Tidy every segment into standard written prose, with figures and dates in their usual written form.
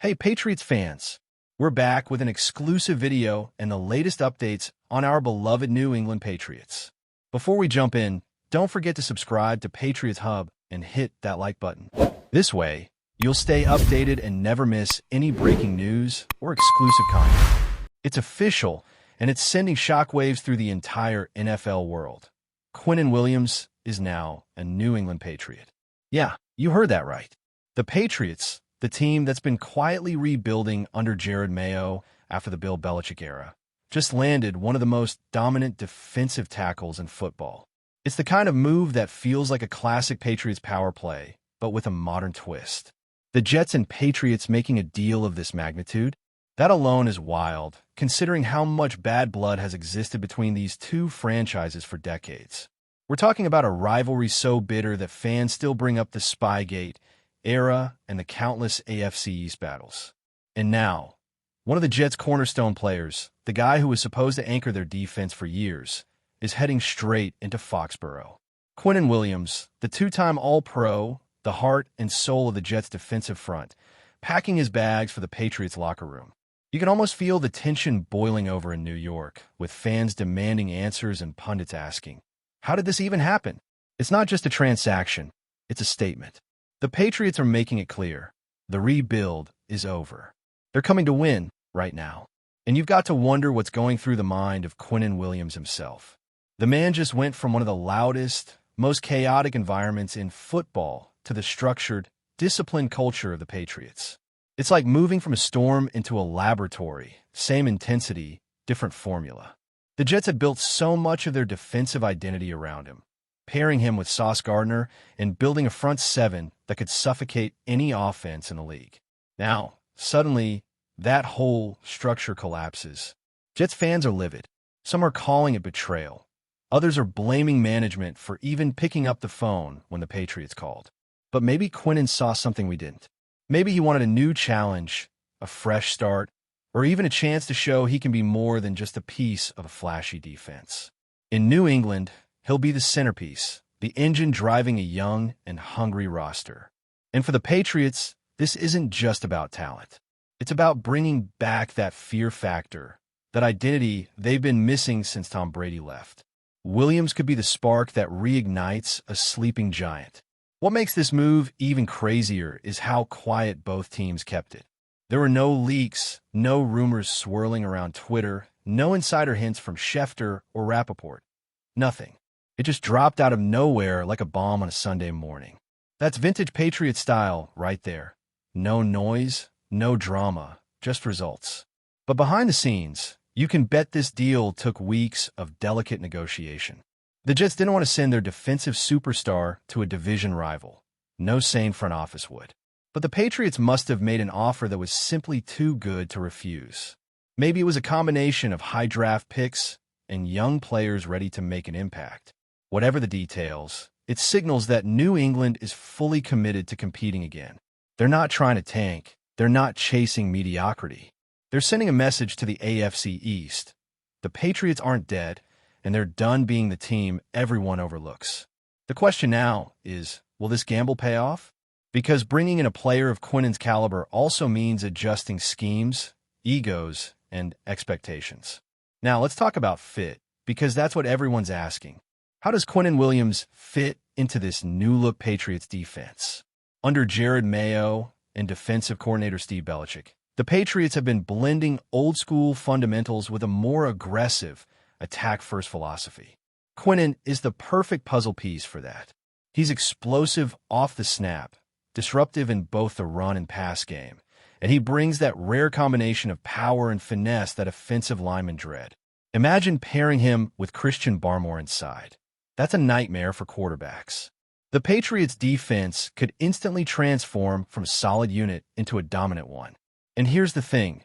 Hey, Patriots fans! We're back with an exclusive video and the latest updates on our beloved New England Patriots. Before we jump in, don't forget to subscribe to Patriots Hub and hit that like button. This way, you'll stay updated and never miss any breaking news or exclusive content. It's official, and it's sending shockwaves through the entire NFL world. Quinnen Williams is now a New England Patriot. Yeah, you heard that right. The Patriots, the team that's been quietly rebuilding under Jared Mayo after the Bill Belichick era, just landed one of the most dominant defensive tackles in football. It's the kind of move that feels like a classic Patriots power play, but with a modern twist. The Jets and Patriots making a deal of this magnitude? That alone is wild, considering how much bad blood has existed between these two franchises for decades. We're talking about a rivalry so bitter that fans still bring up the Spygate era and the countless AFC East battles. And now, one of the Jets' cornerstone players, the guy who was supposed to anchor their defense for years, is heading straight into Foxborough. Quinnen Williams, the two-time All-Pro, the heart and soul of the Jets' defensive front, packing his bags for the Patriots locker room. You can almost feel the tension boiling over in New York, with fans demanding answers and pundits asking, how did this even happen? It's not just a transaction, it's a statement. The Patriots are making it clear. The rebuild is over. They're coming to win right now. And you've got to wonder what's going through the mind of Quinnen Williams himself. The man just went from one of the loudest, most chaotic environments in football to the structured, disciplined culture of the Patriots. It's like moving from a storm into a laboratory, same intensity, different formula. The Jets had built so much of their defensive identity around him, pairing him with Sauce Gardner and building a front seven that could suffocate any offense in the league. Now, suddenly, that whole structure collapses. Jets fans are livid. Some are calling it betrayal. Others are blaming management for even picking up the phone when the Patriots called. But maybe Quinnen saw something we didn't. Maybe he wanted a new challenge, a fresh start, or even a chance to show he can be more than just a piece of a flashy defense. In New England, he'll be the centerpiece, the engine driving a young and hungry roster. And for the Patriots, this isn't just about talent. It's about bringing back that fear factor, that identity they've been missing since Tom Brady left. Williams could be the spark that reignites a sleeping giant. What makes this move even crazier is how quiet both teams kept it. There were no leaks, no rumors swirling around Twitter, no insider hints from Schefter or Rappaport. Nothing. It just dropped out of nowhere like a bomb on a Sunday morning. That's vintage Patriot style right there. No noise, no drama, just results. But behind the scenes, you can bet this deal took weeks of delicate negotiation. The Jets didn't want to send their defensive superstar to a division rival. No sane front office would. But the Patriots must have made an offer that was simply too good to refuse. Maybe it was a combination of high draft picks and young players ready to make an impact. Whatever the details, it signals that New England is fully committed to competing again. They're not trying to tank. They're not chasing mediocrity. They're sending a message to the AFC East. The Patriots aren't dead, and they're done being the team everyone overlooks. The question now is, will this gamble pay off? Because bringing in a player of Quinnen's caliber also means adjusting schemes, egos, and expectations. Now, let's talk about fit, because that's what everyone's asking. How does Quinnen Williams fit into this new-look Patriots defense? Under Jared Mayo and defensive coordinator Steve Belichick, the Patriots have been blending old-school fundamentals with a more aggressive, attack-first philosophy. Quinnen is the perfect puzzle piece for that. He's explosive off the snap, disruptive in both the run and pass game, and he brings that rare combination of power and finesse that offensive linemen dread. Imagine pairing him with Christian Barmore inside. That's a nightmare for quarterbacks. The Patriots' defense could instantly transform from a solid unit into a dominant one. And here's the thing.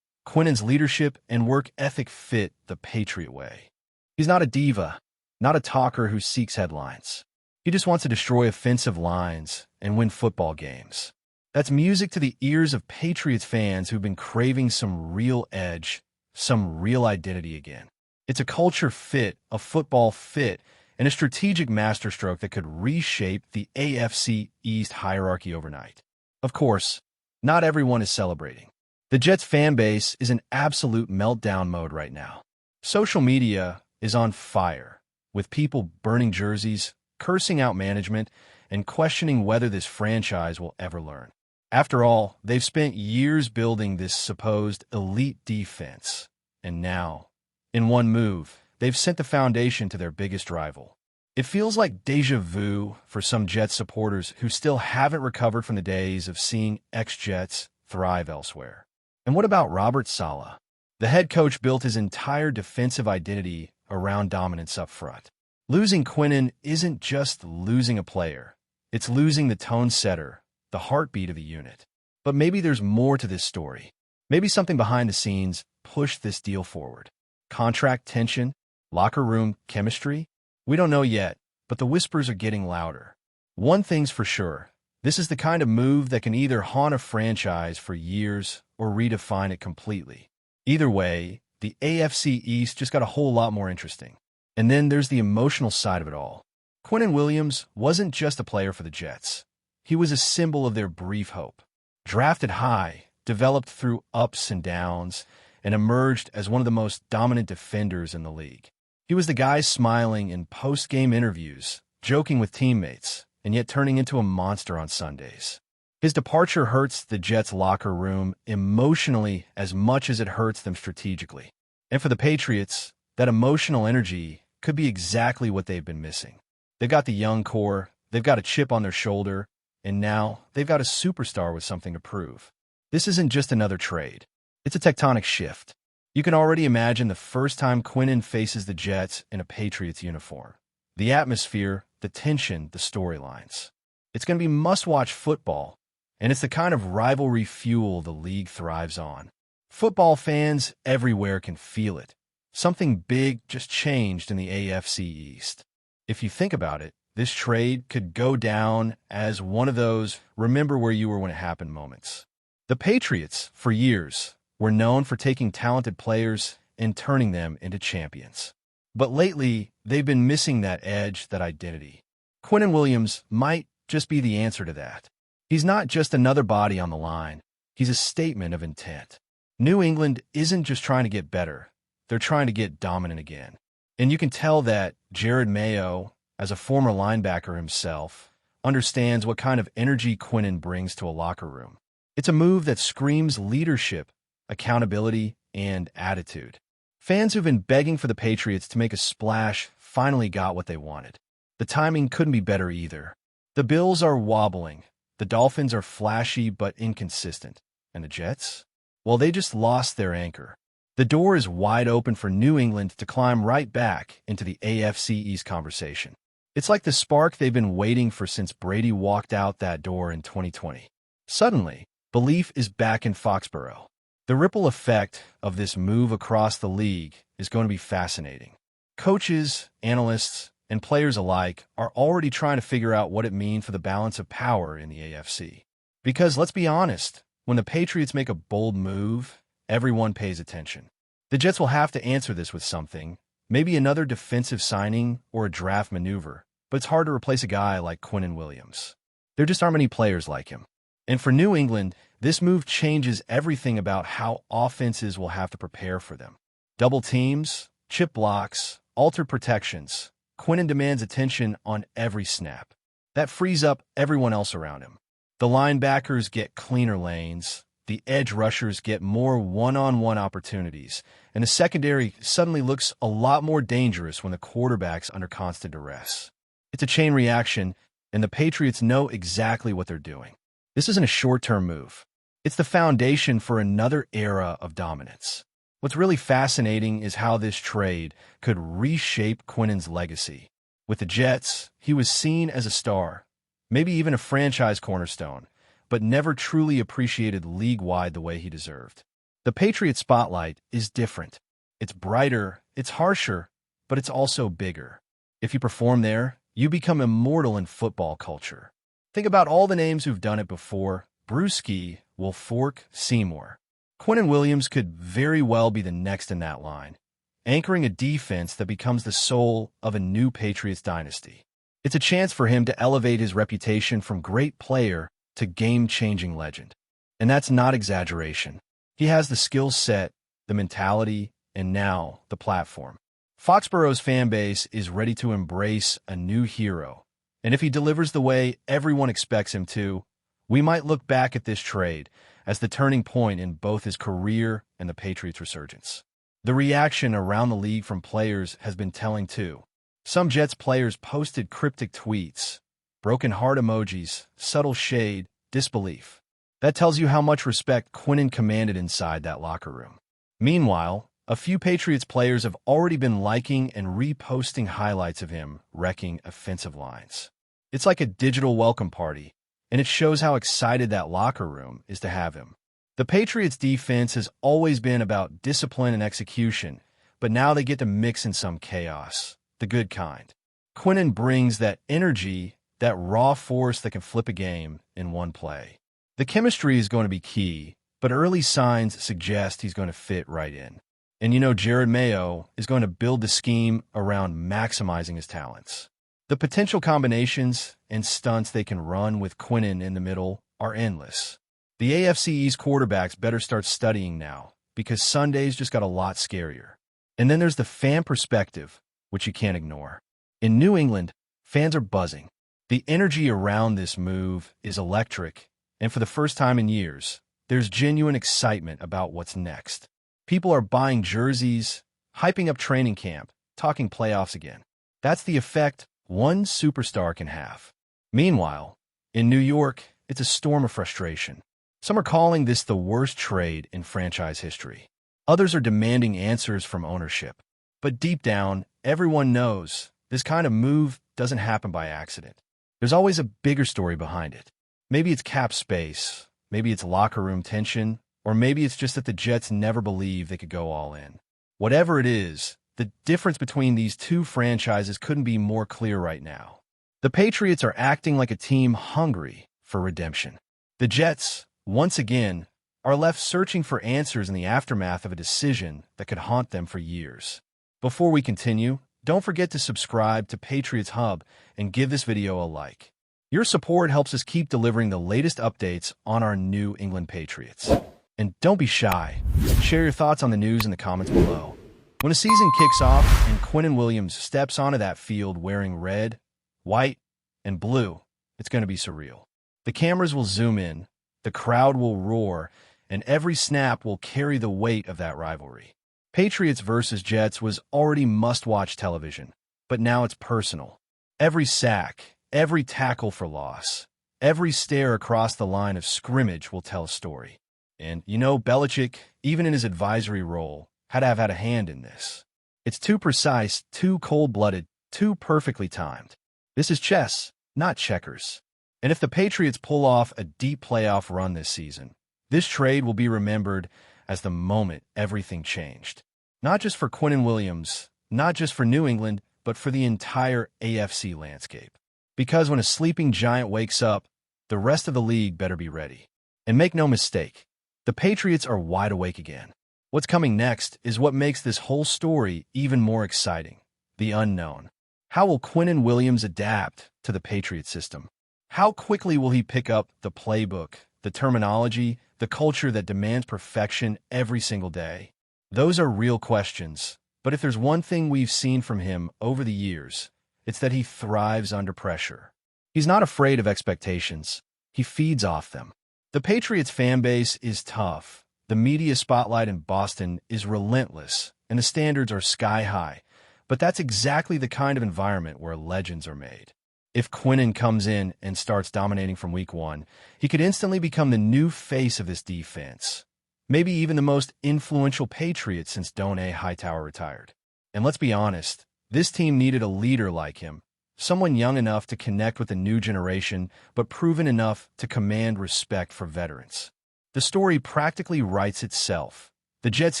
Quinnen's leadership and work ethic fit the Patriot way. He's not a diva, not a talker who seeks headlines. He just wants to destroy offensive lines and win football games. That's music to the ears of Patriots fans who've been craving some real edge, some real identity again. It's a culture fit, a football fit, and a strategic masterstroke that could reshape the AFC East hierarchy overnight. Of course, not everyone is celebrating. The Jets fan base is in absolute meltdown mode right now. Social media is on fire, with people burning jerseys, cursing out management, and questioning whether this franchise will ever learn. After all, they've spent years building this supposed elite defense, and now, in one move, they've sent the foundation to their biggest rival. It feels like déjà vu for some Jets supporters who still haven't recovered from the days of seeing ex-Jets thrive elsewhere. And what about Robert Saleh? The head coach built his entire defensive identity around dominance up front. Losing Quinnen isn't just losing a player. It's losing the tone setter, the heartbeat of the unit. But maybe there's more to this story. Maybe something behind the scenes pushed this deal forward. Contract tension? Locker room chemistry? We don't know yet, but the whispers are getting louder. One thing's for sure. This is the kind of move that can either haunt a franchise for years or redefine it completely. Either way, the AFC East just got a whole lot more interesting. And then there's the emotional side of it all. Quinnen Williams wasn't just a player for the Jets. He was a symbol of their brief hope. Drafted high, developed through ups and downs, and emerged as one of the most dominant defenders in the league. He was the guy smiling in post-game interviews, joking with teammates, and yet turning into a monster on Sundays. His departure hurts the Jets' locker room emotionally as much as it hurts them strategically. And for the Patriots, that emotional energy could be exactly what they've been missing. They've got the young core, they've got a chip on their shoulder, and now they've got a superstar with something to prove. This isn't just another trade. It's a tectonic shift. You can already imagine the first time Quinnen faces the Jets in a Patriots uniform. The atmosphere, the tension, the storylines. It's going to be must-watch football, and it's the kind of rivalry fuel the league thrives on. Football fans everywhere can feel it. Something big just changed in the AFC East. If you think about it, this trade could go down as one of those remember where you were when it happened moments. The Patriots, for years, were known for taking talented players and turning them into champions. But lately, they've been missing that edge, that identity. Quinnen Williams might just be the answer to that. He's not just another body on the line. He's a statement of intent. New England isn't just trying to get better. They're trying to get dominant again. And you can tell that Jared Mayo, as a former linebacker himself, understands what kind of energy Quinnen brings to a locker room. It's a move that screams leadership, accountability, and attitude. Fans who've been begging for the Patriots to make a splash finally got what they wanted. The timing couldn't be better either. The Bills are wobbling. The Dolphins are flashy but inconsistent. And the Jets? Well, they just lost their anchor. The door is wide open for New England to climb right back into the AFC East conversation. It's like the spark they've been waiting for since Brady walked out that door in 2020. Suddenly, belief is back in Foxborough. The ripple effect of this move across the league is going to be fascinating. Coaches, analysts, and players alike are already trying to figure out what it means for the balance of power in the AFC. Because let's be honest, when the Patriots make a bold move, everyone pays attention. The Jets will have to answer this with something, maybe another defensive signing or a draft maneuver, but it's hard to replace a guy like Quinnen Williams. There just aren't many players like him. And for New England, this move changes everything about how offenses will have to prepare for them. Double teams, chip blocks, altered protections. Quinnen demands attention on every snap. That frees up everyone else around him. The linebackers get cleaner lanes, the edge rushers get more one-on-one opportunities, and the secondary suddenly looks a lot more dangerous when the quarterback's under constant duress. It's a chain reaction, and the Patriots know exactly what they're doing. This isn't a short-term move. It's the foundation for another era of dominance. What's really fascinating is how this trade could reshape Quinnen's legacy. With the Jets, he was seen as a star, maybe even a franchise cornerstone, but never truly appreciated league-wide the way he deserved. The Patriot spotlight is different. It's brighter, it's harsher, but it's also bigger. If you perform there, you become immortal in football culture. Think about all the names who've done it before: Bruschi, Wilfork, Seymour. Quinnen Williams could very well be the next in that line, anchoring a defense that becomes the soul of a new Patriots dynasty. It's a chance for him to elevate his reputation from great player to game-changing legend. And that's not exaggeration. He has the skill set, the mentality, and now the platform. Foxborough's fan base is ready to embrace a new hero. And if he delivers the way everyone expects him to, we might look back at this trade as the turning point in both his career and the Patriots' resurgence. The reaction around the league from players has been telling too. Some Jets players posted cryptic tweets, broken heart emojis, subtle shade, disbelief. That tells you how much respect Quinnen commanded inside that locker room. Meanwhile, a few Patriots players have already been liking and reposting highlights of him wrecking offensive lines. It's like a digital welcome party, and it shows how excited that locker room is to have him. The Patriots' defense has always been about discipline and execution, but now they get to mix in some chaos, the good kind. Quinnen brings that energy, that raw force that can flip a game in one play. The chemistry is going to be key, but early signs suggest he's going to fit right in. And Jared Mayo is going to build the scheme around maximizing his talents. The potential combinations and stunts they can run with Quinnen in the middle are endless. The AFC East quarterbacks better start studying now, because Sundays just got a lot scarier. And then there's the fan perspective, which you can't ignore. In New England, fans are buzzing. The energy around this move is electric, and for the first time in years, there's genuine excitement about what's next. People are buying jerseys, hyping up training camp, talking playoffs again. That's the effect one superstar can have. Meanwhile, in New York, it's a storm of frustration. Some are calling this the worst trade in franchise history. Others are demanding answers from ownership. But deep down, everyone knows this kind of move doesn't happen by accident. There's always a bigger story behind it. Maybe it's cap space, maybe it's locker room tension, or maybe it's just that the Jets never believed they could go all in. Whatever it is, the difference between these two franchises couldn't be more clear right now. The Patriots are acting like a team hungry for redemption. The Jets, once again, are left searching for answers in the aftermath of a decision that could haunt them for years. Before we continue, don't forget to subscribe to Patriots Hub and give this video a like. Your support helps us keep delivering the latest updates on our New England Patriots. And don't be shy. Share your thoughts on the news in the comments below. When a season kicks off and Quinnen Williams steps onto that field wearing red, white, and blue, it's going to be surreal. The cameras will zoom in, the crowd will roar, and every snap will carry the weight of that rivalry. Patriots versus Jets was already must-watch television, but now it's personal. Every sack, every tackle for loss, every stare across the line of scrimmage will tell a story. And, Belichick, even in his advisory role, had to have had a hand in this. It's too precise, too cold-blooded, too perfectly timed. This is chess, not checkers. And if the Patriots pull off a deep playoff run this season, this trade will be remembered as the moment everything changed. Not just for Quinnen Williams, not just for New England, but for the entire AFC landscape. Because when a sleeping giant wakes up, the rest of the league better be ready. And make no mistake, the Patriots are wide awake again. What's coming next is what makes this whole story even more exciting. The unknown. How will Quinnen Williams adapt to the Patriot system? How quickly will he pick up the playbook, the terminology, the culture that demands perfection every single day? Those are real questions, but if there's one thing we've seen from him over the years, it's that he thrives under pressure. He's not afraid of expectations. He feeds off them. The Patriots fan base is tough. The media spotlight in Boston is relentless, and the standards are sky high. But that's exactly the kind of environment where legends are made. If Quinnen comes in and starts dominating from week one, he could instantly become the new face of this defense. Maybe even the most influential Patriot since Don'Tale Hightower retired. And let's be honest, this team needed a leader like him. Someone young enough to connect with the new generation, but proven enough to command respect for veterans. The story practically writes itself. The Jets'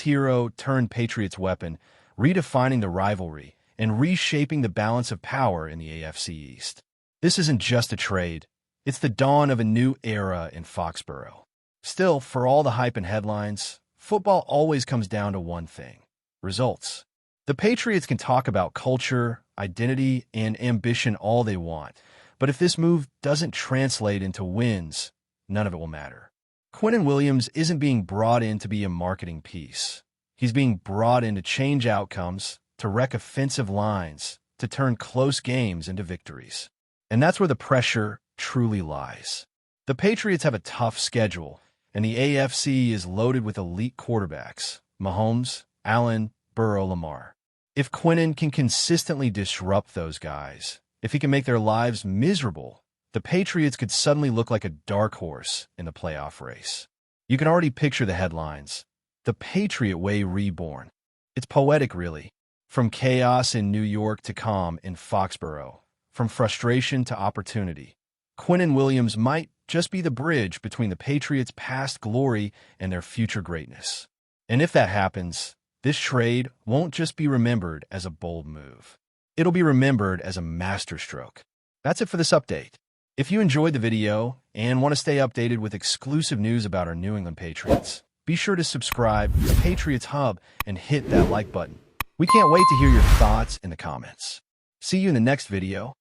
hero turned Patriots' weapon, redefining the rivalry and reshaping the balance of power in the AFC East. This isn't just a trade. It's the dawn of a new era in Foxborough. Still, for all the hype and headlines, football always comes down to one thing: results. The Patriots can talk about culture, identity, and ambition all they want, but if this move doesn't translate into wins, none of it will matter. Quinnen Williams isn't being brought in to be a marketing piece. He's being brought in to change outcomes, to wreck offensive lines, to turn close games into victories. And that's where the pressure truly lies. The Patriots have a tough schedule, and the AFC is loaded with elite quarterbacks: Mahomes, Allen, Burrow, Lamar. If Quinnen can consistently disrupt those guys, if he can make their lives miserable, the Patriots could suddenly look like a dark horse in the playoff race. You can already picture the headlines: "The Patriot Way Reborn." It's poetic, really. From chaos in New York to calm in Foxborough, from frustration to opportunity, Quinnen Williams might just be the bridge between the Patriots' past glory and their future greatness. And if that happens, this trade won't just be remembered as a bold move. It'll be remembered as a masterstroke. That's it for this update. If you enjoyed the video and want to stay updated with exclusive news about our New England Patriots, be sure to subscribe to Patriots Hub and hit that like button. We can't wait to hear your thoughts in the comments. See you in the next video.